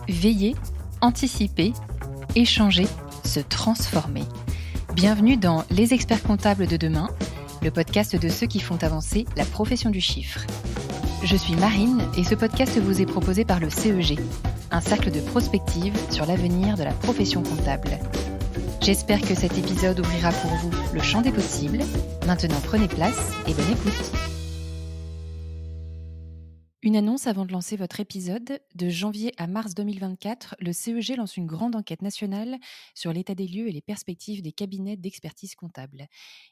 Veiller, anticiper, échanger, se transformer. Bienvenue dans Les experts comptables de demain, le podcast de ceux qui font avancer la profession du chiffre. Je suis Marine et ce podcast vous est proposé par le CEG, un cercle de prospective sur l'avenir de la profession comptable. J'espère que cet épisode ouvrira pour vous le champ des possibles. Maintenant, prenez place et bonne écoute. Une annonce avant de lancer votre épisode. De janvier à mars 2024, le CEG lance une grande enquête nationale sur l'état des lieux et les perspectives des cabinets d'expertise comptable.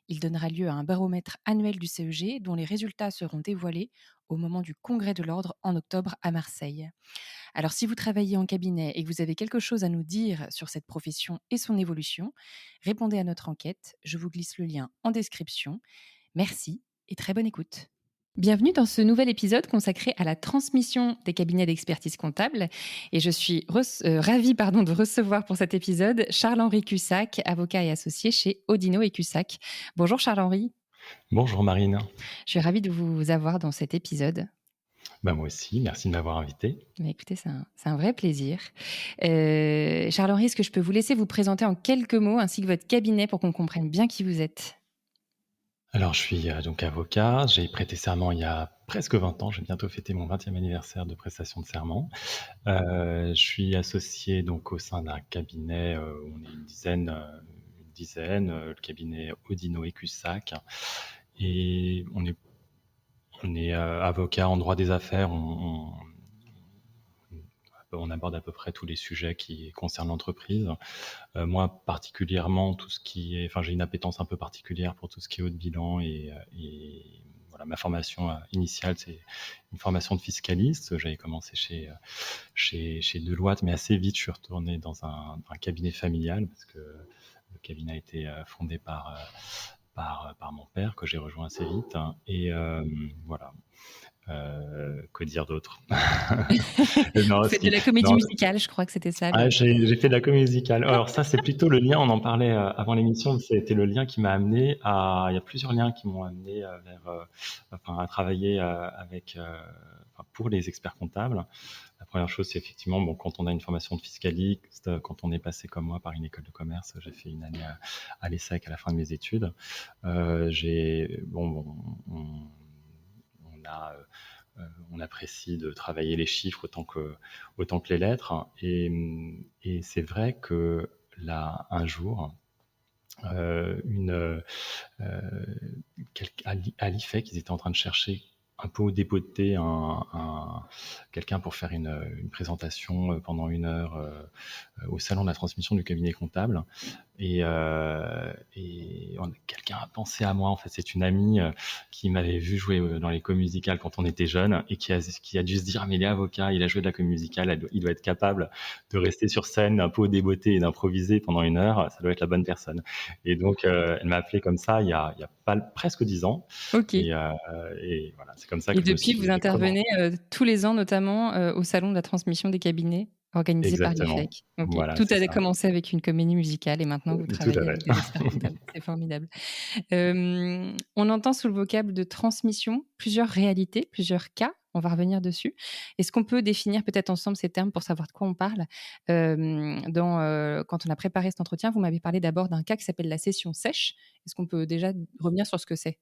Il donnera lieu à un baromètre annuel du CEG dont les résultats seront dévoilés au moment du Congrès de l'Ordre en octobre à Marseille. Alors si vous travaillez en cabinet et que vous avez quelque chose à nous dire sur cette profession et son évolution, répondez à notre enquête. Je vous glisse le lien en description. Merci et très bonne écoute. Bienvenue dans ce nouvel épisode consacré à la transmission des cabinets d'expertise comptable. Et je suis ravie de recevoir pour cet épisode Charles-Henri Cussac, avocat et associé chez Oudinot et Cussac. Bonjour Charles-Henri. Bonjour Marine. Je suis ravie de vous avoir dans cet épisode. Moi aussi, merci de m'avoir invité. Mais écoutez, c'est un vrai plaisir. Charles-Henri, est-ce que je peux vous laisser vous présenter en quelques mots ainsi que votre cabinet pour qu'on comprenne bien qui vous êtes ? Alors, je suis donc avocat. J'ai prêté serment il y a presque 20 ans. J'ai bientôt fêté mon 20e anniversaire de prestation de serment. Je suis associé donc au sein d'un cabinet où on est une dizaine, le cabinet Oudinot et Cussac. Et on est avocat en droit des affaires. On aborde à peu près tous les sujets qui concernent l'entreprise. Moi, particulièrement, j'ai une appétence un peu particulière pour tout ce qui est haut de bilan et voilà, ma formation initiale, c'est une formation de fiscaliste. J'avais commencé chez Deloitte, mais assez vite, je suis retourné dans un cabinet familial parce que le cabinet a été fondé par mon père, que j'ai rejoint assez vite. Et voilà. Que dire d'autre? Vous faites de la comédie musicale, je crois que c'était ça. J'ai fait de la comédie musicale. Alors ça, c'est plutôt le lien, on en parlait avant l'émission, c'était le lien qui m'a amené il y a plusieurs liens qui m'ont amené à travailler pour les experts comptables. La première chose, c'est effectivement, quand on a une formation de fiscaliste, quand on est passé comme moi par une école de commerce, j'ai fait une année à l'ESSEC à la fin de mes études. On apprécie de travailler les chiffres autant que les lettres. Et c'est vrai que là, un jour, à l'IFEC, ils étaient en train de chercher un peu au dépoté quelqu'un pour faire une présentation pendant 1 heure au salon de la transmission du cabinet comptable. Et quelqu'un a pensé à moi. En fait, c'est une amie qui m'avait vu jouer dans les comédies musicales quand on était jeune et qui a dû se dire, mais il est avocat, il a joué de la comédie musicale, il doit être capable de rester sur scène un peu au débeauté et d'improviser pendant 1 heure. Ça doit être la bonne personne. Et donc, elle m'a appelé comme ça il y a presque 10 ans. Ok. Et voilà, c'est comme ça que et depuis, vous intervenez tous les ans, notamment au salon de la transmission des cabinets organisé par l'IFEC. Okay. Voilà, tout a commencé avec une comédie musicale et maintenant vous travaillez avec des experts comptables. C'est formidable. On entend sous le vocable de transmission plusieurs réalités, plusieurs cas. On va revenir dessus. Est-ce qu'on peut définir peut-être ensemble ces termes pour savoir de quoi on parle? Quand on a préparé cet entretien, vous m'avez parlé d'abord d'un cas qui s'appelle la session sèche. Est-ce qu'on peut déjà revenir sur ce que c'est?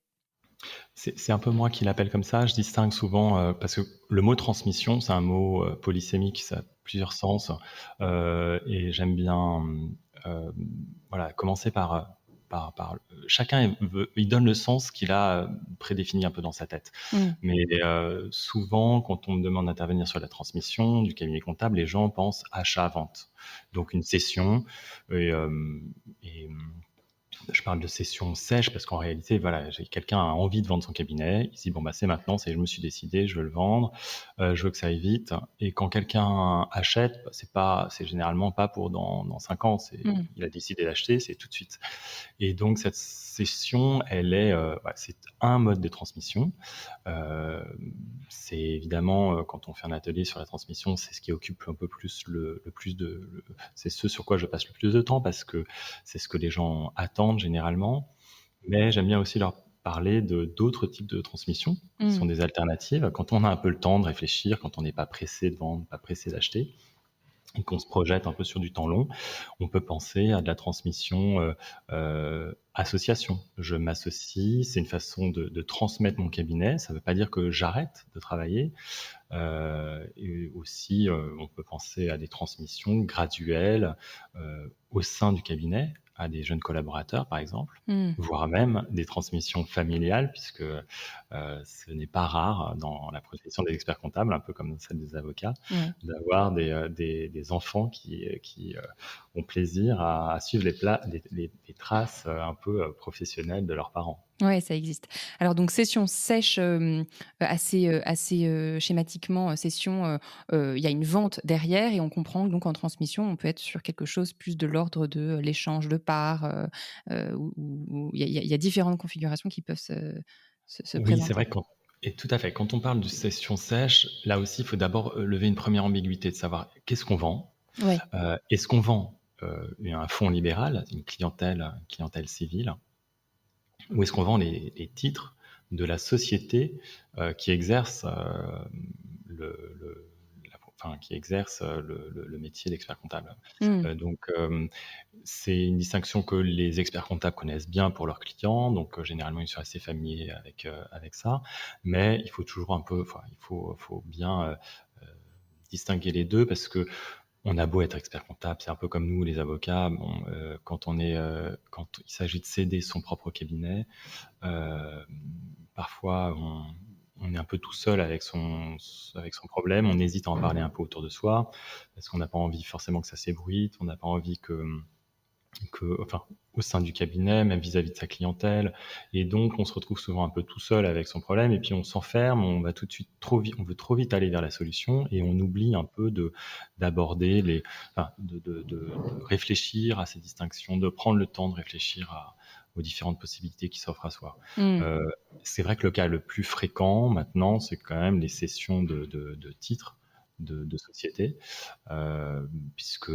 C'est un peu moi qui l'appelle comme ça. Je distingue souvent parce que le mot transmission, c'est un mot polysémique, ça a plusieurs sens. Et j'aime bien commencer par chacun il donne le sens qu'il a prédéfini un peu dans sa tête. Mais souvent, quand on me demande d'intervenir sur la transmission du cabinet comptable, les gens pensent achat-vente. Donc une cession je parle de session sèche parce qu'en réalité, voilà, quelqu'un a envie de vendre son cabinet. Il se dit, c'est maintenant, je me suis décidé, je veux le vendre, je veux que ça aille vite. Et quand quelqu'un achète, c'est généralement pas pour dans 5 ans. Il a décidé d'acheter, c'est tout de suite. Et donc, cette session, c'est un mode de transmission. C'est évidemment, quand on fait un atelier sur la transmission, c'est ce qui occupe un peu plus c'est ce sur quoi je passe le plus de temps parce que c'est ce que les gens attendent généralement. Mais j'aime bien aussi leur parler d'autres types de transmission qui sont des alternatives. Quand on a un peu le temps de réfléchir, quand on n'est pas pressé de vendre, pas pressé d'acheter. et qu'on se projette un peu sur du temps long, on peut penser à de la transmission association. Je m'associe, c'est une façon de transmettre mon cabinet. Ça ne veut pas dire que j'arrête de travailler. Et aussi, on peut penser à des transmissions graduelles au sein du cabinet, à des jeunes collaborateurs, par exemple, Mmh. voire même des transmissions familiales, puisque ce n'est pas rare dans la profession des experts comptables, un peu comme celle des avocats, Ouais. d'avoir des enfants qui ont plaisir à suivre les traces un peu professionnelles de leurs parents. Ouais, ça existe. Alors donc session sèche, schématiquement, session, il y a une vente derrière et on comprend que donc en transmission, on peut être sur quelque chose plus de l'ordre de l'échange de parts, où il y a différentes configurations qui peuvent se Oui, c'est présenter. vrai et tout à fait. Quand on parle de session sèche, là aussi, il faut d'abord, lever une première ambiguïté de savoir qu'est-ce qu'on vend? Ouais. Est-ce qu'on vend, un fonds libéral, une clientèle civile? Ou est-ce qu'on vend les titres de la société, qui exerce, le qui exerce, le métier d'expert comptable? Mmh. Donc, c'est une distinction que les experts comptables connaissent bien pour leurs clients, donc généralement, ils sont assez familiers avec ça. Mais il faut toujours un peu il faut bien, distinguer les 2 parce que on a beau être expert comptable, c'est un peu comme nous les avocats, bon, quand il s'agit de céder son propre cabinet, hem, parfois on est un peu tout seul avec son problème, on hésite à en parler un peu autour de soi, parce qu'on n'a pas envie forcément que ça s'ébruite, on n'a pas envie enfin, au sein du cabinet, même vis-à-vis de sa clientèle. Et donc, on se retrouve souvent un peu tout seul avec son problème, et puis on s'enferme, on va tout de suite trop vite, on veut trop vite aller vers la solution, et on oublie un peu d'aborder de réfléchir à ces distinctions, de prendre le temps de réfléchir aux différentes possibilités qui s'offrent à soi. Mmh. Euh, c'est vrai que le cas le plus fréquent maintenant, c'est quand même les cessions de titres de société, puisque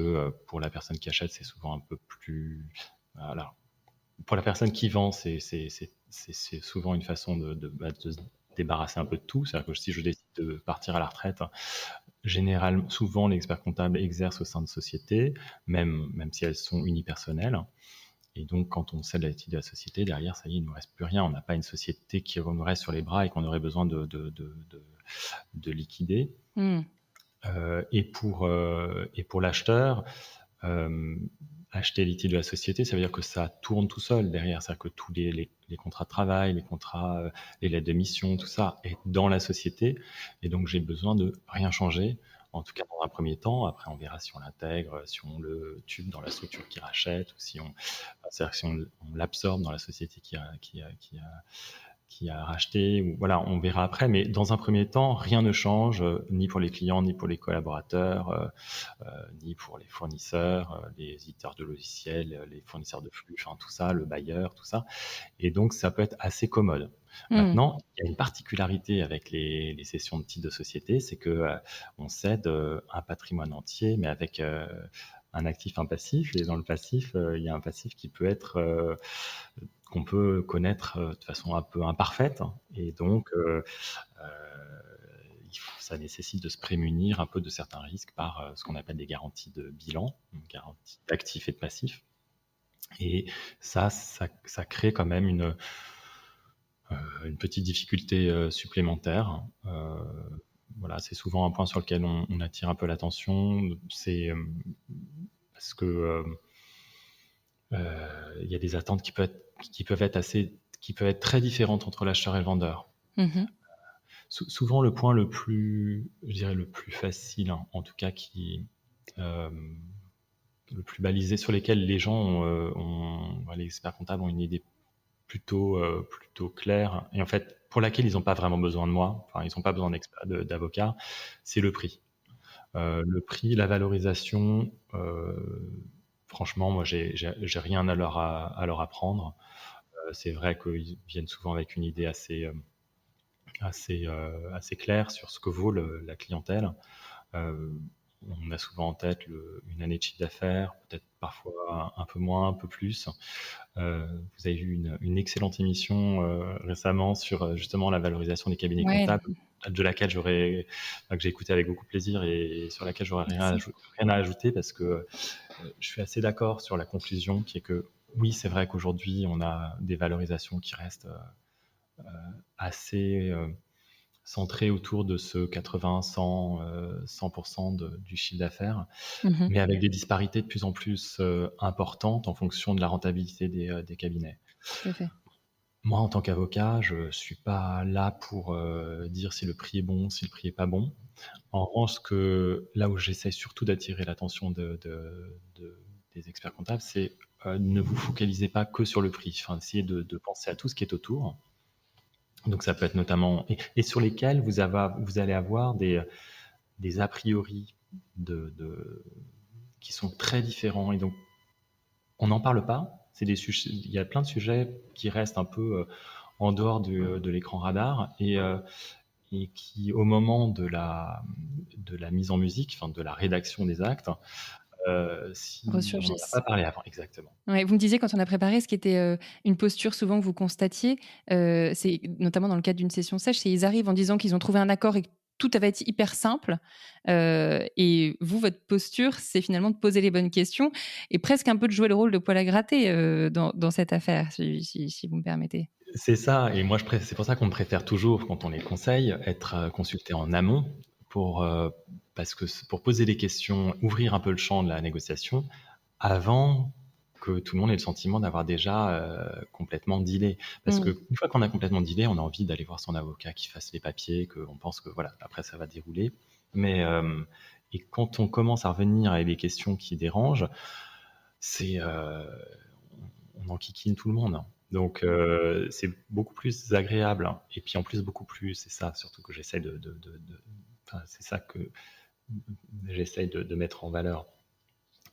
pour la personne qui achète, c'est souvent un peu plus. Voilà. Pour la personne qui vend, c'est souvent une façon de se débarrasser un peu de tout. C'est-à-dire que si je décide de partir à la retraite, généralement, souvent, les experts comptables exercent au sein de sociétés, même si elles sont unipersonnelles. Et donc, quand on cède la titre de la société, derrière, ça y est, il ne nous reste plus rien. On n'a pas une société qui nous reste sur les bras et qu'on aurait besoin de liquider. Mmh. Et pour l'acheteur, euh, acheter les titres de la société, ça veut dire que ça tourne tout seul derrière. C'est-à-dire que tous les contrats de travail, les contrats, les lettres de mission, tout ça est dans la société. Et donc, j'ai besoin de rien changer, en tout cas dans un premier temps. Après, on verra si on l'intègre, si on le tube dans la structure qui rachète, ou c'est-à-dire si on l'absorbe dans la société qui a racheté, ou voilà, on verra après. Mais dans un premier temps, rien ne change, ni pour les clients, ni pour les collaborateurs, ni pour les fournisseurs, les éditeurs de logiciels, les fournisseurs de flux, enfin tout ça, le bailleur, tout ça. Et donc, ça peut être assez commode. Mmh. Maintenant, il y a une particularité avec les cessions de titres de société, c'est que on cède un patrimoine entier, mais avec un actif, un passif. Et dans le passif, il y a un passif qui peut être qu'on peut connaître de façon un peu imparfaite. Et donc, ça nécessite de se prémunir un peu de certains risques par ce qu'on appelle des garanties de bilan, donc garanties d'actifs et de passifs. Et ça crée quand même une petite difficulté supplémentaire. Voilà, c'est souvent un point sur lequel on attire un peu l'attention. C'est parce que il y a des attentes qui peuvent être très différentes entre l'acheteur et le vendeur. Mmh. Souvent, le point le plus, je dirais, le plus facile, hein, en tout cas, euh, le plus balisé, sur lesquels les gens les experts comptables ont une idée plutôt claire, et en fait, pour laquelle ils n'ont pas vraiment besoin de moi, enfin, ils n'ont pas besoin d'avocat, c'est le prix. Le prix, la valorisation, franchement, moi, j'ai rien à leur apprendre. C'est vrai qu'ils viennent souvent avec une idée assez claire sur ce que vaut la clientèle. Euh, on a souvent en tête une année de chiffre d'affaires, peut-être parfois un peu moins, un peu plus. Vous avez vu une excellente émission récemment sur justement la valorisation des cabinets Ouais, comptables, de laquelle que j'ai écouté avec beaucoup de plaisir et sur laquelle j'aurais merci. rien à ajouter parce que je suis assez d'accord sur la conclusion qui est que oui, c'est vrai qu'aujourd'hui, on a des valorisations qui restent assez centrées autour de ce 80, 100, 100% du chiffre d'affaires, Mmh. mais avec des disparités de plus en plus importantes en fonction de la rentabilité des cabinets. Tout à fait. Moi, en tant qu'avocat, je suis pas là pour dire si le prix est bon, si le prix est pas bon. En revanche, là où j'essaie surtout d'attirer l'attention des experts comptables, c'est ne vous focalisez pas que sur le prix. Enfin, essayez de penser à tout ce qui est autour. Donc, ça peut être notamment et sur lesquels vous allez avoir des a priori qui sont très différents. Et donc, on n'en parle pas. Il y a plein de sujets qui restent un peu en dehors de l'écran radar et qui, au moment de la mise en musique, enfin de la rédaction des actes, si on n'en a Ressurgissent. pas parlé avant, exactement. Ouais, vous me disiez quand on a préparé ce qui était, une posture souvent que vous constatiez, c'est notamment dans le cadre d'une session sèche, c'est ils arrivent en disant qu'ils ont trouvé un accord et que tout va être hyper simple, et vous, votre posture, c'est finalement de poser les bonnes questions et presque un peu de jouer le rôle de poil à gratter, dans cette affaire, si vous me permettez. C'est ça, et moi c'est pour ça qu'on préfère toujours, quand on les conseille, être consulté en amont pour, parce que pour poser des questions, ouvrir un peu le champ de la négociation avant que tout le monde ait le sentiment d'avoir déjà complètement dealé. Parce Mmh. que une fois qu'on a complètement dealé, on a envie d'aller voir son avocat qui fasse les papiers, qu'on pense que voilà, après ça va dérouler. Mais et quand on commence à revenir avec des questions qui dérangent, c'est on enquiquine tout le monde. Donc c'est beaucoup plus agréable, hein. Et puis en plus beaucoup plus, c'est ça surtout que j'essaie enfin, c'est ça que j'essaie de mettre en valeur.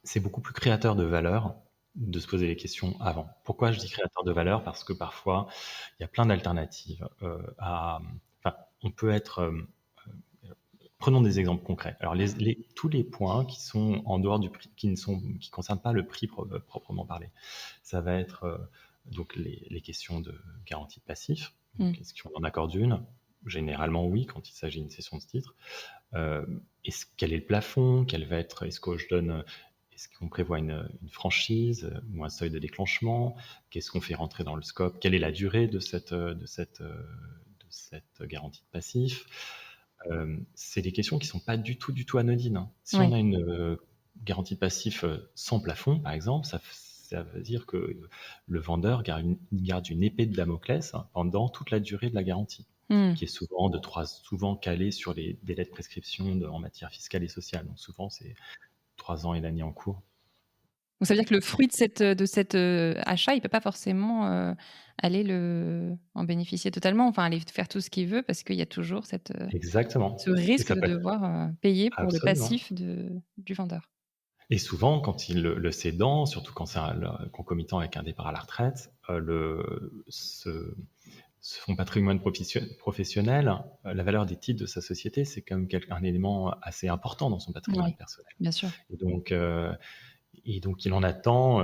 C'est beaucoup plus créateur de valeur de se poser les questions avant. Pourquoi je dis créateur de valeur? Parce que parfois, il y a plein d'alternatives enfin, on peut être. Prenons des exemples concrets. Alors, tous les points qui sont en dehors du prix, qui concernent pas le prix proprement parlé, ça va être donc les questions de garantie de passif. Mmh. Est-ce qu'on en accorde une? Généralement, oui, quand il s'agit d'une cession de titre. Euh, Quel est le plafond? Est-ce qu'on prévoit une franchise ou un seuil de déclenchement? Qu'est-ce qu'on fait rentrer dans le scope? Quelle est la durée de cette garantie de passif? C'est des questions qui sont pas du tout anodines, hein. Si on Ouais. a une garantie de passif sans plafond, par exemple, ça veut dire que le vendeur garde une épée de Damoclès, hein, pendant toute la durée de la garantie, Mmh. qui est souvent calée sur les délais de prescription en matière fiscale et sociale. Donc souvent, c'est 3 ans et l'année en cours. Donc ça veut dire que le fruit de cet achat, il peut pas forcément, aller en bénéficier totalement, enfin aller faire tout ce qu'il veut parce qu'il y a toujours ce Exactement. Et risque ça de peut être devoir, payer pour le absolument. passif du vendeur. Et souvent, quand le cédant, surtout quand c'est concomitant avec un départ à la retraite, son patrimoine professionnel, la valeur des titres de sa société, c'est quand même un élément assez important dans son patrimoine Oui, personnel. bien sûr. Et donc, il en attend,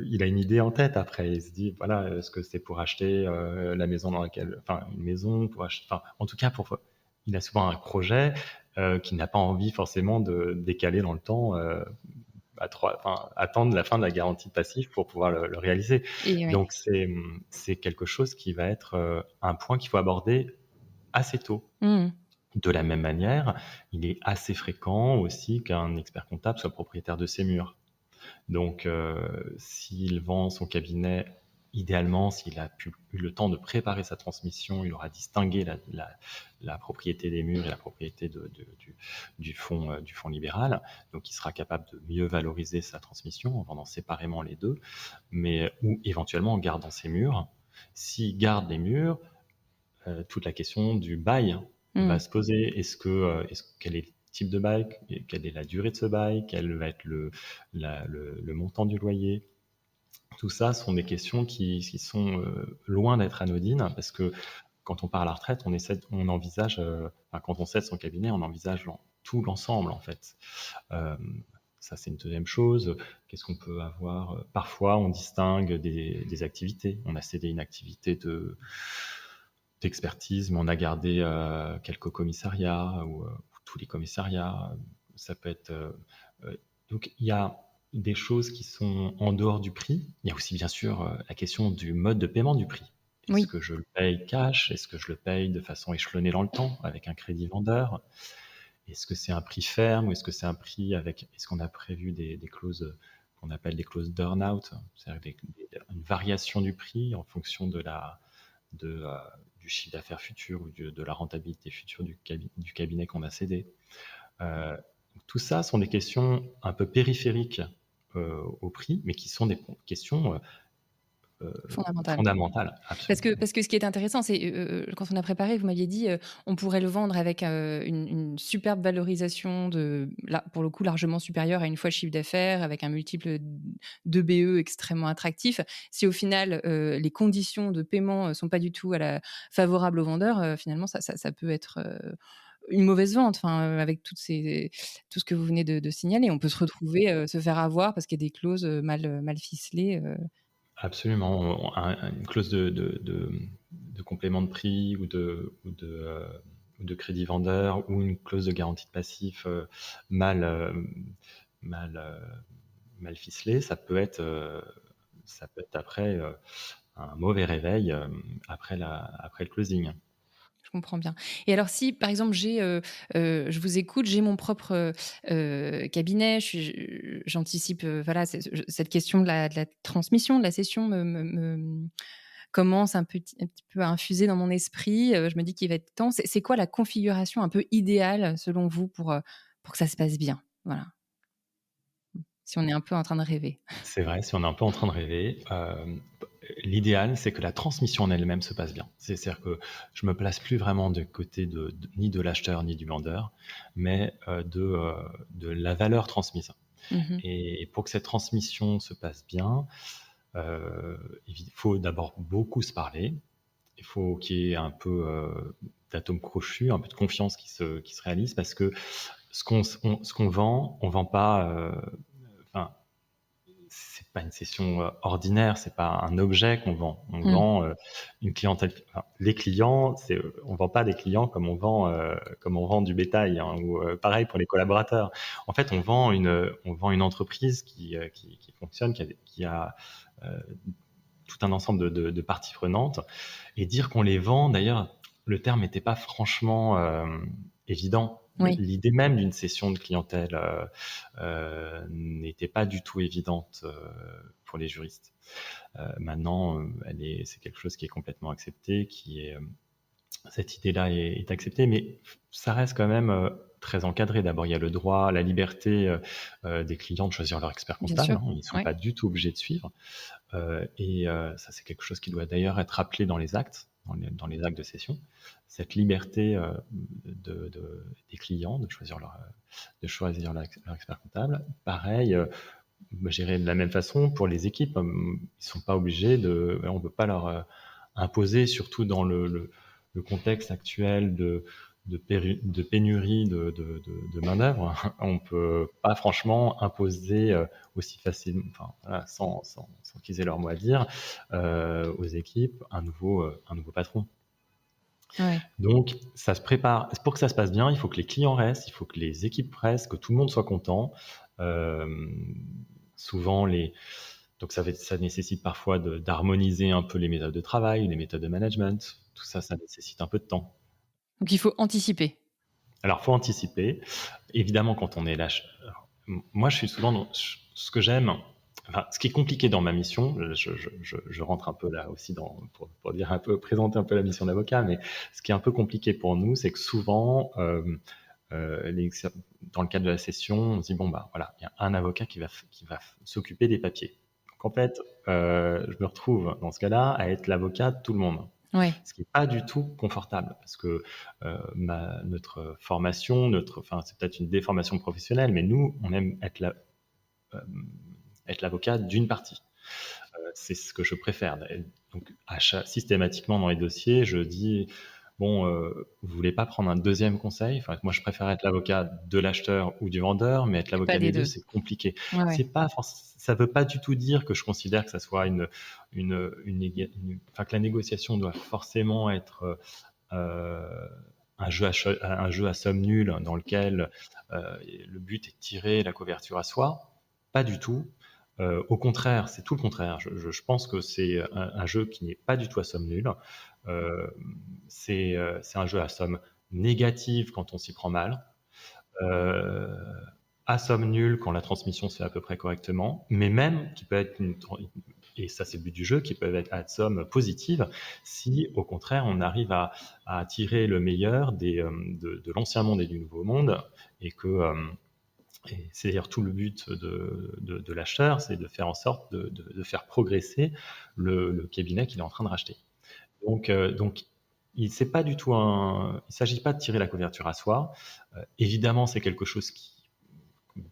il a une idée en tête après. Il se dit, voilà, est-ce que c'est pour acheter la maison enfin, une maison, enfin, en tout cas, il a souvent un projet qu'il n'a pas envie forcément de décaler dans le temps, enfin, attendre la fin de la garantie de passif pour pouvoir le réaliser. Et oui. Donc, c'est quelque chose qui va être un point qu'il faut aborder assez tôt. Mmh. De la même manière, il est assez fréquent aussi qu'un expert comptable soit propriétaire de ses murs. Donc, s'il vend son cabinet, idéalement, s'il a eu le temps de préparer sa transmission, il aura distingué la propriété des murs et la propriété du fonds libéral. Donc, il sera capable de mieux valoriser sa transmission en vendant séparément les deux, ou éventuellement en gardant ses murs. S'il garde les murs, toute la question du bail va Mmh. se poser. Quel est le type de bail? Quelle est la durée de ce bail? Quel va être le montant du loyer? Tout ça sont des questions qui sont loin d'être anodines parce que quand on part à la retraite, on envisage, enfin, quand on cède son cabinet, on envisage tout l'ensemble, en fait. Euh, Ça, c'est une deuxième chose. Qu'est-ce qu'on peut avoir? Parfois, on distingue des activités. On a cédé une activité d'expertise, mais on a gardé quelques commissariats ou tous les commissariats. Ça peut être. Donc, il y a des choses qui sont en dehors du prix. Il y a aussi, bien sûr, la question du mode de paiement du prix. Est-ce Oui, que je le paye cash? Est-ce que je le paye de façon échelonnée dans le temps avec un crédit vendeur? Est-ce que c'est un prix ferme ou est-ce que c'est un prix avec... Est-ce qu'on a prévu des clauses qu'on appelle des clauses d'earn-out, c'est-à-dire une variation du prix en fonction de, euh, du chiffre d'affaires futur ou de la rentabilité future du cabinet qu'on a cédé. Euh, Tout ça sont des questions un peu périphériques au prix, mais qui sont des questions fondamental. fondamentales, absolument. Parce que ce qui est intéressant, c'est, quand on a préparé, vous m'aviez dit, on pourrait le vendre avec, une superbe valorisation de là, pour le coup, largement supérieure à une fois le chiffre d'affaires, avec un multiple de BE extrêmement attractif. Si au final, les conditions de paiement, sont pas du tout favorables aux vendeurs, finalement ça peut être, une mauvaise vente, enfin, avec tout ce que vous venez de signaler. On peut se retrouver, se faire avoir parce qu'il y a des clauses, mal ficelées, Absolument. Une clause de complément de prix ou de crédit vendeur ou une clause de garantie de passif mal, mal, mal ficelée, ça peut être après un mauvais réveil après le closing. Je comprends bien. Et alors si, par exemple, je vous écoute, j'ai mon propre, cabinet, j'anticipe, voilà, cette question de la transmission, de la cession commence un petit peu à infuser dans mon esprit, je me dis qu'il va être temps. C'est quoi la configuration un peu idéale selon vous pour que ça se passe bien? Voilà, si on est un peu en train de rêver. C'est vrai, si on est un peu en train de rêver, l'idéal, c'est que la transmission en elle-même se passe bien. C'est-à-dire que je me place plus vraiment de côté ni de l'acheteur ni du vendeur, mais de la valeur transmise. Mmh. Et pour que cette transmission se passe bien, il faut d'abord beaucoup se parler. Il faut qu'il y ait un peu d'atome crochu, un peu de confiance qui se réalise, parce que ce qu'on vend, on vend pas. Enfin, c'est pas une session ordinaire, c'est pas un objet qu'on vend. On Mmh. vend une clientèle. Enfin, les clients, on vend pas des clients comme on vend du bétail, hein, ou pareil pour les collaborateurs. En fait, on vend une entreprise qui fonctionne, qui a euh, tout un ensemble de parties prenantes. Et dire qu'on les vend, d'ailleurs, le terme n'était pas franchement évident. Oui, L'idée même d'une session de clientèle n'était pas du tout évidente pour les juristes. Maintenant, c'est quelque chose qui est complètement accepté, cette idée-là est acceptée, mais ça reste quand même très encadré. D'abord, il y a le droit, la liberté des clients de choisir leur expert bien comptable, sûr. hein. Ils ne sont Ouais. pas du tout obligés de suivre. Ça, c'est quelque chose qui doit d'ailleurs être rappelé dans les actes, dans les actes de cession. Cette liberté des clients de choisir leur expert comptable. Pareil, j'irais de la même façon pour les équipes. Ils ne sont pas obligés on ne peut pas leur imposer, surtout dans le contexte actuel de pénurie de main-d'œuvre. On ne peut pas franchement imposer aussi facilement, enfin, voilà, sans qu'ils aient leur mot à dire, aux équipes un nouveau patron. Ouais. Donc, ça se prépare. Pour que ça se passe bien, il faut que les clients restent, il faut que les équipes restent, que tout le monde soit content. Euh, souvent, ça nécessite parfois d'harmoniser un peu les méthodes de travail, les méthodes de management. Tout ça, ça nécessite un peu de temps. Donc il faut anticiper. Alors, faut anticiper. Évidemment, quand on est là, moi, je suis souvent ce que j'aime. Enfin, ce qui est compliqué dans ma mission, je rentre un peu là aussi pour dire un peu, présenter un peu la mission d'avocat, mais ce qui est un peu compliqué pour nous, c'est que souvent, dans le cadre de la session, on se dit bon bah voilà, il y a un avocat qui va s'occuper des papiers. Donc en fait, je me retrouve dans ce cas-là à être l'avocat de tout le monde, Ouais. ce qui n'est pas du tout confortable parce que notre formation, enfin c'est peut-être une déformation professionnelle, mais nous on aime euh, être l'avocat d'une partie. C'est ce que je préfère. Donc systématiquement dans les dossiers, je dis bon, vous voulez pas prendre un deuxième conseil? Enfin, moi, je préfère être l'avocat de l'acheteur ou du vendeur, mais être Et l'avocat pas des des 2, 2. c'est compliqué. Ouais, ouais. C'est pas forc Ça veut pas du tout dire que je considère que ça soit enfin, que la négociation doit forcément être, un jeu à somme nulle dans lequel le but est de tirer la couverture à soi. Pas du tout. Au contraire, c'est tout le contraire. Je pense que c'est un jeu qui n'est pas du tout à somme nulle. Euh, c'est un jeu à somme négative quand on s'y prend mal, euh, à somme nulle quand la transmission se fait à peu près correctement, mais même qui peut être et ça c'est le but du jeu, qui peut être à somme positive si au contraire on arrive à tirer le meilleur de l'ancien monde et du nouveau monde, et que et c'est d'ailleurs tout le but de l'acheteur, c'est de faire en sorte de faire progresser le cabinet qu'il est en train de racheter. Donc il ne s'agit pas de tirer la couverture à soi. Évidemment, c'est quelque chose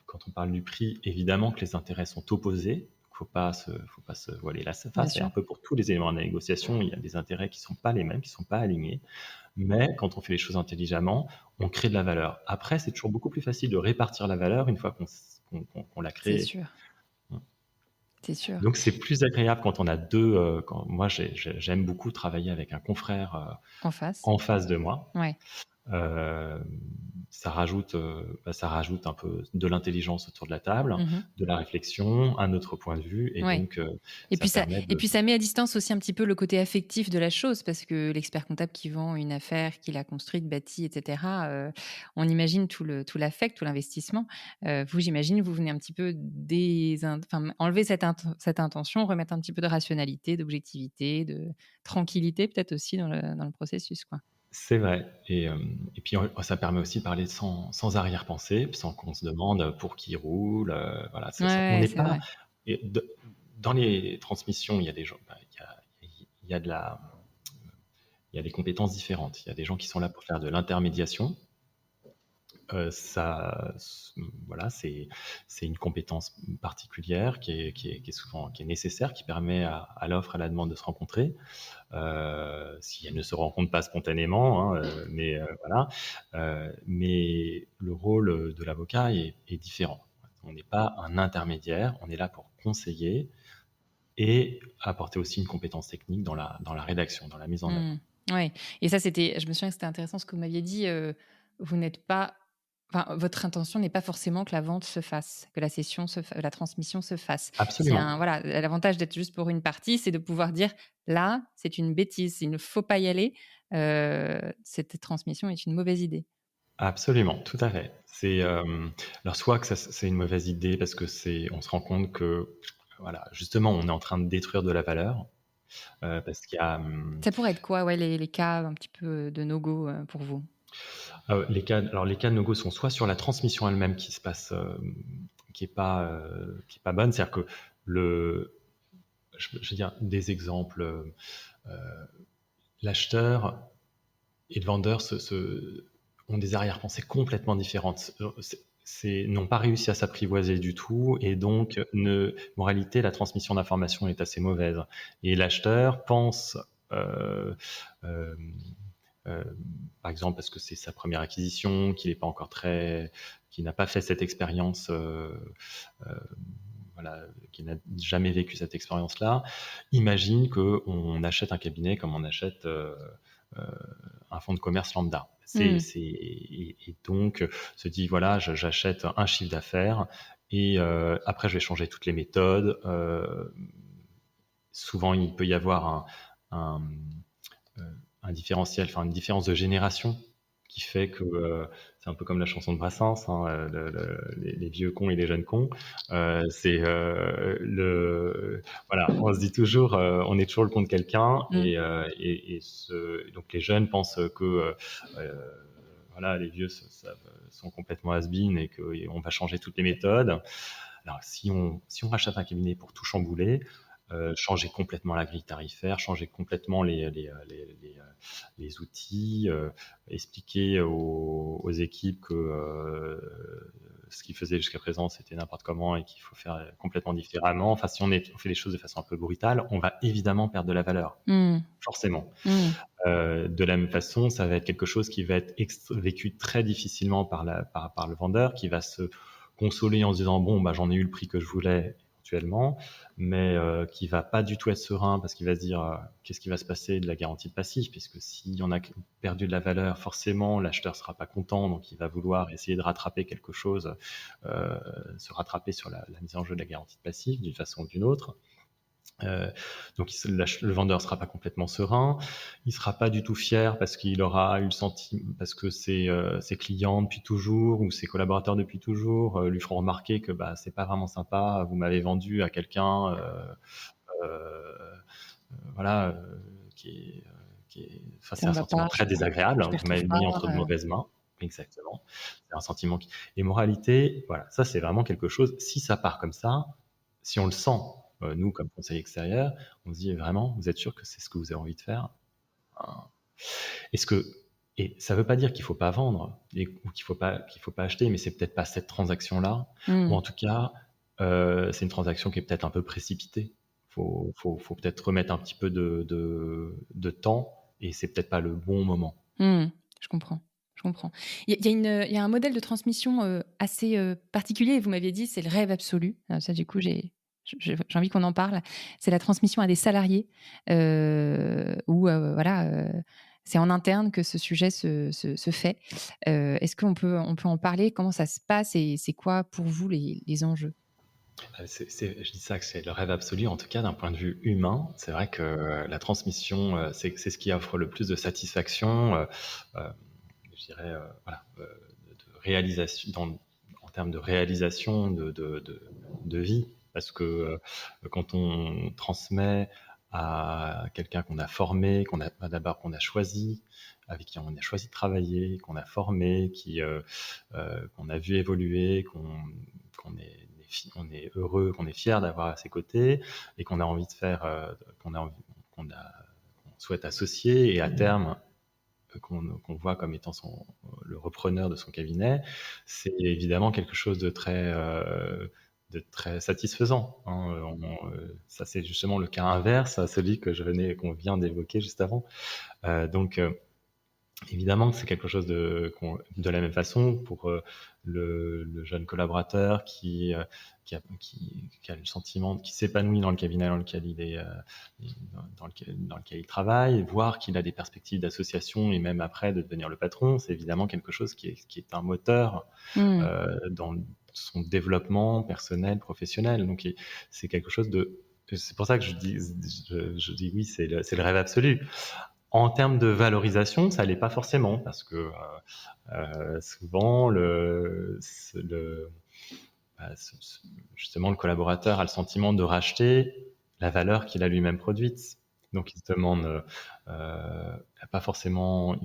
quand on parle du prix, évidemment que les intérêts sont opposés. Faut pas se voiler la Bien face. C'est un sûr. peu pour tous les éléments de la négociation. Il y a des intérêts qui sont pas les mêmes, qui sont pas alignés. Mais quand on fait les choses intelligemment, on crée de la valeur. Après, c'est toujours beaucoup plus facile de répartir la valeur une fois qu'on l'a C'est créée. sûr, c'est sûr. Donc, c'est plus agréable quand on a deux. Moi, j'aime beaucoup travailler avec un confrère En face? en face de moi. Ouais. Euh, Ça rajoute un peu de l'intelligence autour de la table, Mmh. de la réflexion, un autre point de vue, et Ouais. donc Et ça puis ça permet et de. puis ça met à distance aussi un petit peu le côté affectif de la chose parce que l'expert comptable qui vend une affaire, qu'il a construite, bâtie et cetera, on imagine tout l'affect, tout l'investissement. Vous, j'imagine, vous venez un petit peu enlever cette intention, remettre un petit peu de rationalité, d'objectivité, de tranquillité peut-être aussi dans le processus, quoi. C'est vrai. Et puis ça permet aussi de parler sans arrière-pensée, sans qu'on se demande pour qui roule. Voilà, on Ouais, n'est c'est pas. vrai. et de- Dans les transmissions, il y a des gens, il y a de la, il y a des compétences différentes. Il y a des gens qui sont là pour faire de l'intermédiation. Ça, voilà, c'est une compétence particulière qui est souvent qui est nécessaire, qui permet à l'offre et à la demande de se rencontrer, si elles ne se rencontrent pas spontanément, hein, mais voilà. Mais le rôle de l'avocat est différent. On n'est pas un intermédiaire, on est là pour conseiller et apporter aussi une compétence technique dans la rédaction, dans la mise en Mmh. œuvre. Ouais, et ça, je me souviens que c'était intéressant ce que vous m'aviez dit, vous n'êtes pas votre intention n'est pas forcément que la vente se fasse, que la transmission se fasse. C'est un Absolument. voilà, l'avantage d'être juste pour une partie, c'est de pouvoir dire: «Là, c'est une bêtise, il ne faut pas y aller, cette transmission est une mauvaise idée». Absolument, tout à fait. Alors soit que c'est une mauvaise idée parce que on se rend compte que, voilà, justement, on est en train de détruire de la valeur, parce qu'il y a, Ça pourrait être quoi, ouais, les cas un petit peu de no-go, pour vous? les cas de no-go sont soit sur la transmission elle-même qui se passe, qui est pas bonne. C'est-à-dire que je veux dire des exemples, l'acheteur et le vendeur ont des arrière-pensées complètement différentes. N'ont pas réussi à s'apprivoiser du tout, et donc en réalité la transmission d'informations est assez mauvaise. Et l'acheteur pense, euh, euh, euh, par exemple parce que c'est sa première acquisition, qu'il n'a pas fait cette expérience, euh, voilà, qui n'a jamais vécu cette expérience-là, imagine qu'on achète un cabinet comme on achète euh, un fonds de commerce lambda. Mmh. Et donc se dit voilà, j'achète un chiffre d'affaires, et après je vais changer toutes les méthodes. Souvent il peut y avoir un, euh, un différentiel, enfin une différence de génération qui fait que c'est un peu comme la chanson de Brassens, hein, les vieux cons et les jeunes cons. C'est voilà, on se dit toujours, on est toujours le con de quelqu'un, Mmh. donc les jeunes pensent que voilà, les vieux sont complètement has-been et qu'on va changer toutes les méthodes. Alors, si on rachète un cabinet pour tout chambouler, changer complètement la grille tarifaire, changer complètement les outils, expliquer aux équipes que ce qu'il faisait jusqu'à présent, c'était n'importe comment et qu'il faut faire complètement différemment. Enfin, si on fait les choses de façon un peu brutale, on va évidemment perdre de la valeur, Mmh. forcément. Mmh. De la même façon, ça va être quelque chose qui va être vécu très difficilement par le vendeur, qui va se consoler en se disant bon bah j'en ai eu le prix que je voulais éventuellement, mais qui va pas du tout être serein parce qu'il va se dire qu'est-ce qui va se passer de la garantie de passif, puisque si on a perdu de la valeur, forcément l'acheteur sera pas content, donc il va vouloir essayer de rattraper quelque chose, se rattraper sur la mise en jeu de la garantie de passif d'une façon ou d'une autre. Euh, donc le vendeur sera pas complètement serein, il sera pas du tout fier parce qu'il aura eu le sentiment, parce que ses clients depuis toujours ou ses collaborateurs depuis toujours lui feront remarquer que bah c'est pas vraiment sympa, vous m'avez vendu à quelqu'un euh, voilà enfin Ça c'est ne un va sentiment pas, très désagréable, je hein, m'y vous m'avez retrouve pas, mis entre de mauvaises mains. Exactement. C'est un sentiment et moralité, voilà, ça c'est vraiment quelque chose, si ça part comme ça, si on le sent, nous comme conseiller extérieur, on se dit vraiment, vous êtes sûr que c'est ce que vous avez envie de faire? Hein. Est-ce que et ça veut pas dire qu'il faut pas vendre ou qu'il faut pas acheter, mais c'est peut-être pas cette transaction-là, ou Mmh. en tout cas, c'est une transaction qui est peut-être un peu précipitée. Faut peut-être remettre un petit peu de temps et c'est peut-être pas le bon moment. Mmh. Je comprends, je comprends. Il y a un modèle de transmission, assez, particulier. Vous m'aviez dit, c'est le rêve absolu. Ça, du coup, j'ai envie qu'on en parle. C'est la transmission à des salariés, où, voilà, c'est en interne que ce sujet se fait. Est-ce qu'on peut en parler? Comment ça se passe et c'est quoi pour vous les enjeux? Je dis ça que c'est le rêve absolu, en tout cas d'un point de vue humain. C'est vrai que la transmission, c'est ce qui offre le plus de satisfaction, euh, je dirais, voilà, de réalisation, en termes de réalisation de vie. Parce que quand on transmet à quelqu'un qu'on a formé, d'abord qu'on a choisi, avec qui on a choisi de travailler, qu'on a formé, qu'on a vu évoluer, qu'on est, on est heureux, qu'on est fier d'avoir à ses côtés et qu'on a envie de faire, qu'on souhaite associer et à terme qu'on voit comme étant le repreneur de son cabinet, c'est évidemment quelque chose de très satisfaisant, hein. Ça, c'est justement le cas inverse à celui qu'on vient d'évoquer juste avant. Donc, évidemment que c'est quelque chose de la même façon pour le jeune collaborateur qui a le sentiment, qui s'épanouit dans le cabinet dans lequel il est, dans lequel il travaille, voir qu'il a des perspectives d'association et même après de devenir le patron, c'est évidemment quelque chose qui est un moteur Mmh. dans son développement personnel, professionnel. Donc c'est quelque chose de... C'est pour ça que je dis oui, c'est le rêve absolu. En termes de valorisation, ça l'est pas forcément parce que souvent bah, justement le collaborateur a le sentiment de racheter la valeur qu'il a lui-même produite. Donc il se demande, il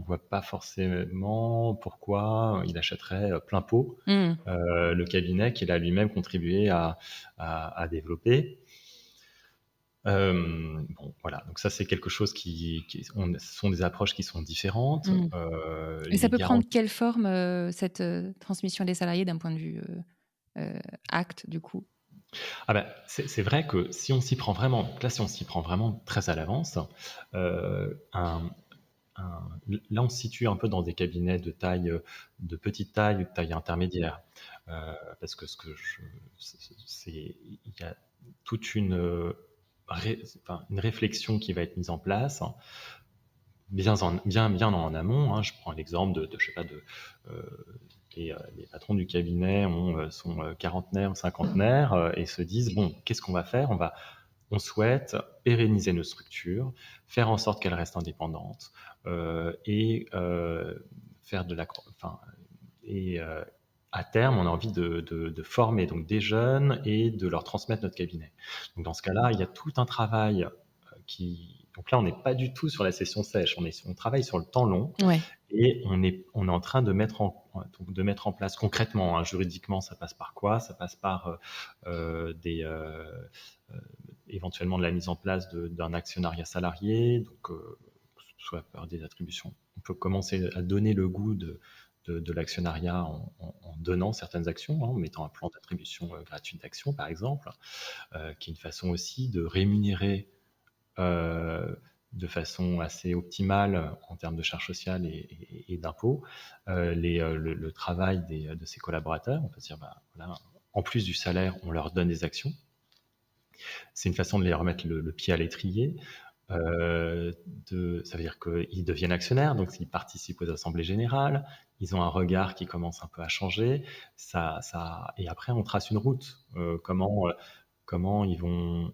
voit pas forcément pourquoi il achèterait plein pot Mmh. le cabinet qu'il a lui-même contribué à développer. Bon, voilà. Donc ça, c'est quelque chose ce sont des approches qui sont différentes. Mmh. Et ça Les peut prendre garanties. quelle forme, cette, transmission des salariés d'un point de vue, acte, du coup? Ah ben, c'est vrai que si on s'y prend vraiment, là, si on s'y prend vraiment très à l'avance, un, là, on se situe un peu dans des cabinets de petite taille ou de taille intermédiaire. Parce que il y a toute une réflexion qui va être mise en place, bien en amont, hein. Je prends l'exemple je sais pas, euh, les patrons du cabinet sont quarantenaires ou cinquantenaires et se disent bon, qu'est-ce qu'on va faire? On souhaite pérenniser nos structures, faire en sorte qu'elles restent indépendantes et faire de la, enfin, et à terme, on a envie de former donc des jeunes et de leur transmettre notre cabinet. Donc dans ce cas-là, il y a tout un travail donc là, on n'est pas du tout sur la session sèche, on travaille sur le temps long Ouais. et on est en train de mettre en place concrètement, hein, juridiquement, ça passe par quoi? Ça passe par éventuellement de la mise en place d'un actionnariat salarié, donc soit par des attributions. On peut commencer à donner le goût de l'actionnariat en donnant certaines actions, hein, en mettant un plan d'attribution gratuite d'actions, par exemple, qui est une façon aussi de rémunérer euh, de façon assez optimale en termes de charges sociales et d'impôts le travail de ses collaborateurs. On peut se dire, bah, voilà, en plus du salaire, on leur donne des actions. C'est une façon de les remettre le pied à l'étrier. Ça veut dire qu'ils deviennent actionnaires, donc ils participent aux assemblées générales, ils ont un regard qui commence un peu à changer. Et après, on trace une route. Comment ils vont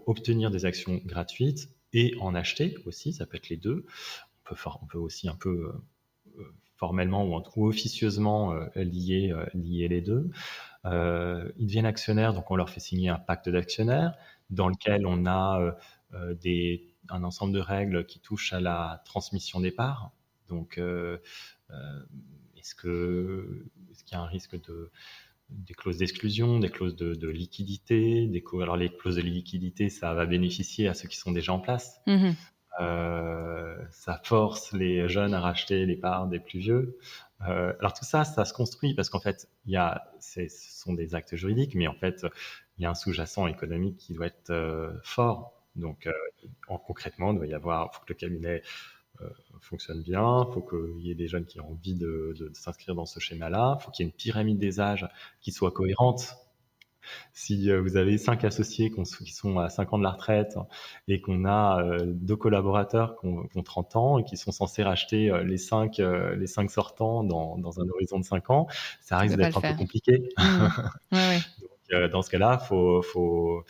obtenir des actions gratuites et en acheter aussi, ça peut être les deux. On peut aussi un peu formellement ou officieusement lier les deux. Ils deviennent actionnaires, donc on leur fait signer un pacte d'actionnaires dans lequel on a un ensemble de règles qui touchent à la transmission des parts. Donc, est-ce qu'il y a un risque des clauses d'exclusion, des clauses de liquidité, alors les clauses de liquidité, ça va bénéficier à ceux qui sont déjà en place. Mmh. Ça force les jeunes à racheter les parts des plus vieux. Alors tout ça, ça se construit parce qu'en fait, ce sont des actes juridiques, mais en fait, il y a un sous-jacent économique qui doit être fort. Donc, concrètement, il doit y avoir, faut que le cabinet fonctionne bien, il faut qu'il y ait des jeunes qui ont envie de s'inscrire dans ce schéma-là, il faut qu'il y ait une pyramide des âges qui soit cohérente. Si vous avez 5 associés qui sont à 5 ans de la retraite et qu'on a 2 collaborateurs qui ont 30 ans et qui sont censés racheter les 5 sortants dans un horizon de 5 ans, ça Ça risque peut pas le d'être un peu faire. compliqué. Mmh. Ouais, ouais. Donc, dans ce cas-là, faut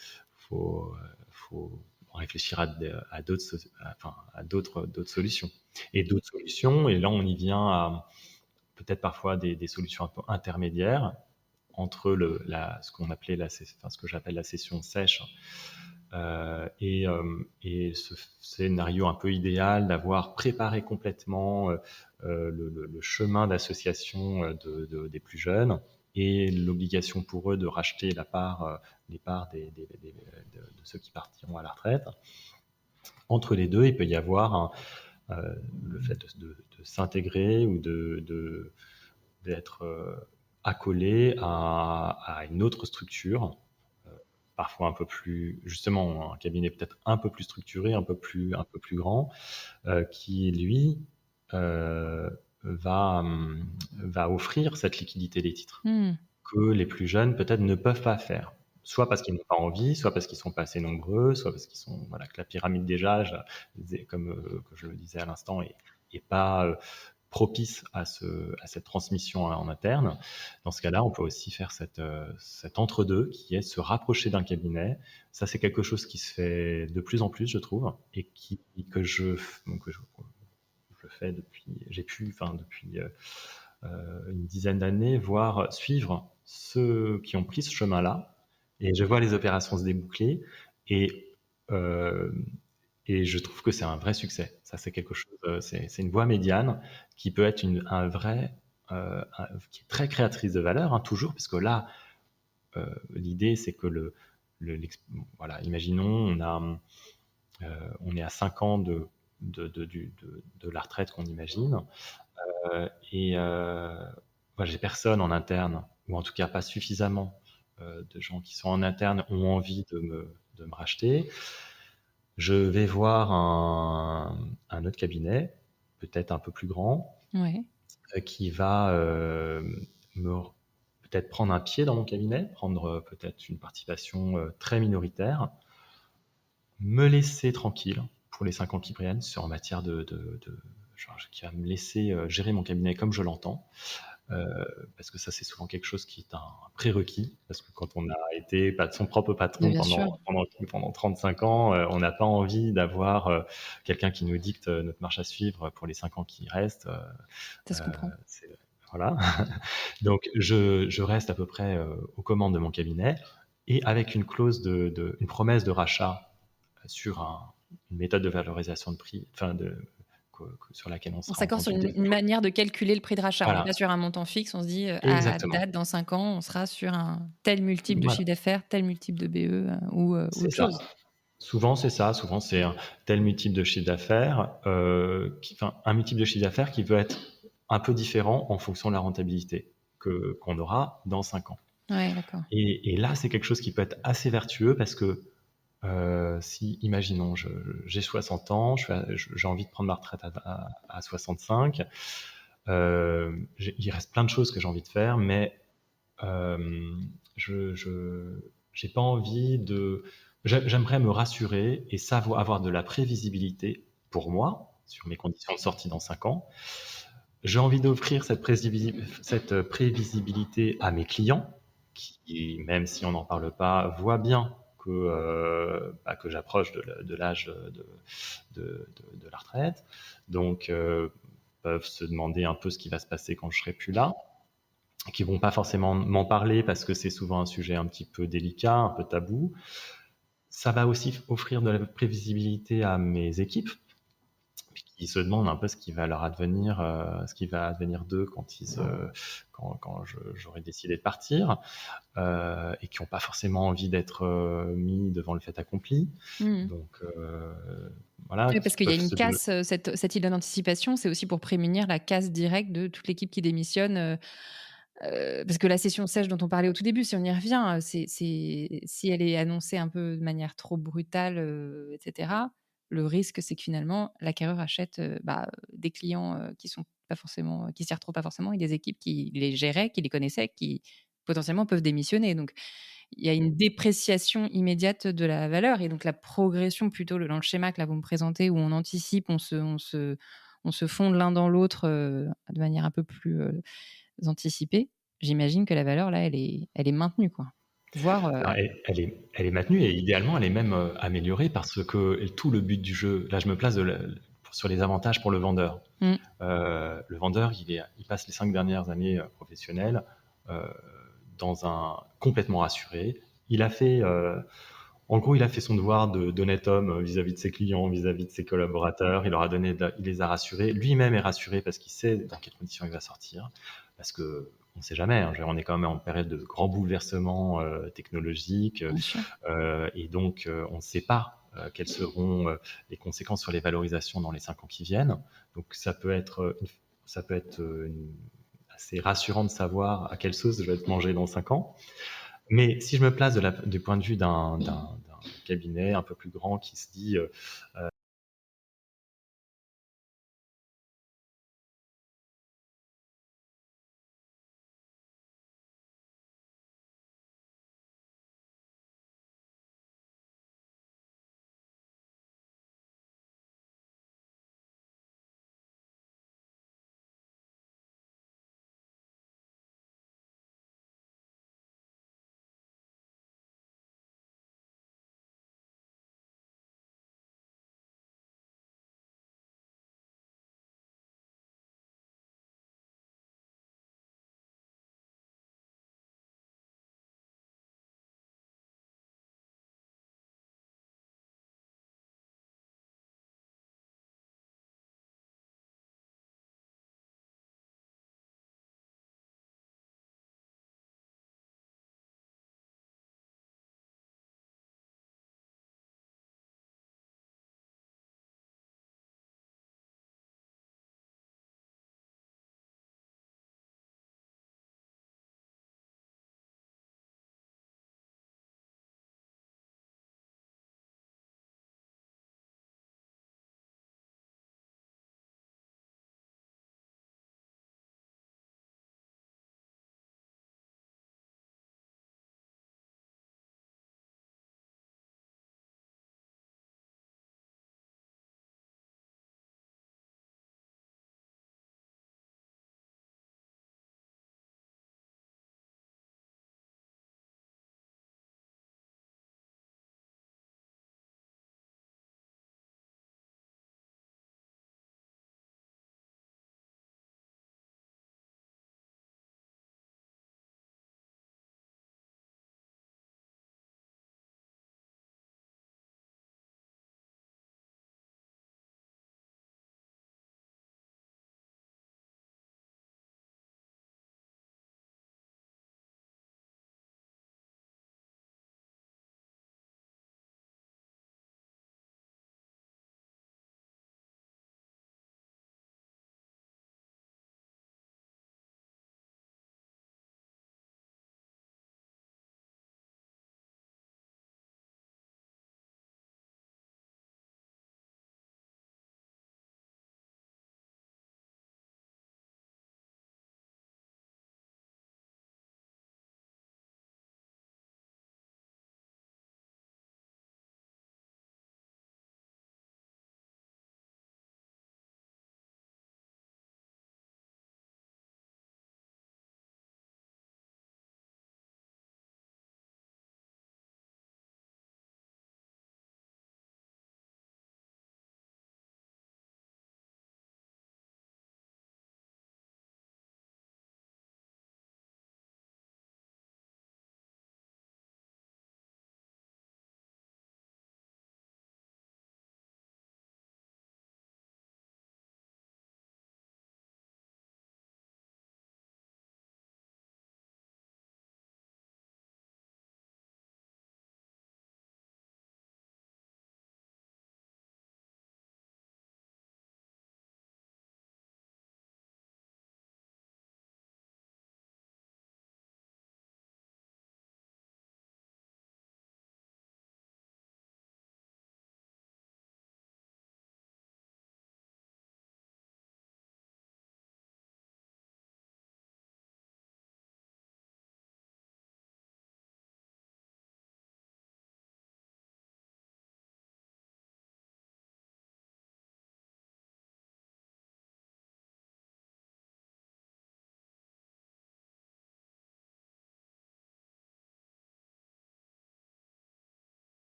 réfléchir à d'autres solutions. Et d'autres solutions, et là on y vient à peut-être parfois des solutions un peu intermédiaires entre ce qu'on appelait ce que j'appelle la session sèche et ce scénario un peu idéal d'avoir préparé complètement le chemin d'association des plus jeunes et l'obligation pour eux de racheter les parts de ceux qui partiront à la retraite. Entre les deux, il peut y avoir le fait de s'intégrer ou d'être accolé à une autre structure, parfois un peu plus, justement, un cabinet peut-être un peu plus structuré, un peu plus grand, qui, lui, euh, va offrir cette liquidité des titres Mmh. que les plus jeunes peut-être ne peuvent pas faire. Soit parce qu'ils n'ont pas envie, soit parce qu'ils sont pas assez nombreux, soit parce qu'ils sont, voilà, que la pyramide des âges, comme que je le disais à l'instant, est pas propice à cette transmission en interne. Dans ce cas-là, on peut aussi faire cet entre-deux qui est se rapprocher d'un cabinet. Ça, c'est quelque chose qui se fait de plus en plus, je trouve, et que je fais depuis une dizaine d'années, voire suivre ceux qui ont pris ce chemin-là. Et je vois les opérations se déboucler et, euh, et je trouve que c'est un vrai succès. Ça, c'est quelque chose, c'est une voie médiane qui peut être qui est très créatrice de valeur, hein, toujours, parce que là, l'idée, c'est que voilà, imaginons, on est à 5 ans de la retraite qu'on imagine. Voilà, j'ai personne en interne, ou en tout cas pas suffisamment de gens qui sont en interne ont envie de me racheter. Je vais voir un autre cabinet, peut-être un peu plus grand, Ouais. qui va me peut-être prendre un pied dans mon cabinet, prendre peut-être une participation très minoritaire, me laisser tranquille pour les 5 ans qui viennent en matière genre, qui va me laisser gérer mon cabinet comme je l'entends. Parce que ça, c'est souvent quelque chose qui est un prérequis, parce que quand on a été son propre Bah, patron bien sûr, pendant 35 ans, on n'a pas envie d'avoir quelqu'un qui nous dicte notre marche à suivre pour les 5 ans qui restent. ça se comprend. Voilà. Donc, je reste à peu près aux commandes de mon cabinet, et avec une clause une promesse de rachat sur une méthode de valorisation de prix, sur laquelle on On sera s'accorde sur entendu une manière de calculer le prix de rachat. On n'est Voilà, pas sur un montant fixe, on se dit, à exactement. date, dans 5 ans, on sera sur un tel multiple de Voilà, chiffre d'affaires, tel multiple de BE, ou c'est autre ça. chose. Souvent, c'est ça. Souvent, c'est un tel multiple de chiffre d'affaires, un multiple de chiffre d'affaires qui veut être un peu différent en fonction de la rentabilité qu'on aura dans 5 ans. Ouais, d'accord. Et là, c'est quelque chose qui peut être assez vertueux parce que si, imaginons, j'ai 60 ans, j'ai envie de prendre ma retraite à 65, il reste plein de choses que j'ai envie de faire, mais je j'ai pas envie de. J'aimerais me rassurer et savoir avoir de la prévisibilité pour moi sur mes conditions de sortie dans 5 ans. J'ai envie d'offrir cette prévisibilité à mes clients qui, même si on n'en parle pas, voient bien que j'approche de l'âge de la retraite. Donc, peuvent se demander un peu ce qui va se passer quand je serai plus là, qui vont pas forcément m'en parler parce que c'est souvent un sujet un petit peu délicat, un peu tabou. Ça va aussi offrir de la prévisibilité à mes équipes qui se demandent un peu ce qui va advenir d'eux quand j'aurai décidé de partir, et qui n'ont pas forcément envie d'être mis devant le fait accompli. Mmh. Donc voilà, Oui, qui parce qu'il y a peuvent une se donner. casse, cette île d'anticipation, c'est aussi pour prémunir la casse directe de toute l'équipe qui démissionne, parce que la session sèche dont on parlait au tout début, si on y revient, c'est si elle est annoncée un peu de manière trop brutale, et cetera, le risque, c'est que finalement l'acquéreur achète, des clients, qui sont pas forcément qui s'y retrouvent pas forcément et des équipes qui les géraient, qui les connaissaient, qui potentiellement peuvent démissionner. Donc il y a une dépréciation immédiate de la valeur et donc la progression plutôt dans le schéma que là vous me présentez où on anticipe, on se fonde l'un dans l'autre, de manière un peu plus, anticipée. J'imagine que la valeur là, elle est maintenue quoi. Voire, Alors, elle est maintenue et idéalement, elle est même améliorée parce que tout le but du jeu, là je me place sur les avantages pour le vendeur. mmh, Le vendeur, il passe les 5 dernières années professionnelles euh, complètement rassuré. Il a fait, en gros, il a fait son devoir d'honnête homme vis-à-vis de ses clients, vis-à-vis de ses collaborateurs. Il les a rassurés. Lui-même est rassuré parce qu'il sait dans quelles conditions il va sortir. Parce que on ne sait jamais. Hein, on est quand même en période de grands bouleversements technologiques, bien sûr. et donc on ne sait pas quelles seront les conséquences sur les valorisations dans les 5 ans qui viennent. Donc ça peut être assez rassurant de savoir à quelle sauce je vais être mangé dans 5 ans. Mais si je me place du point de vue d'un cabinet un peu plus grand qui se dit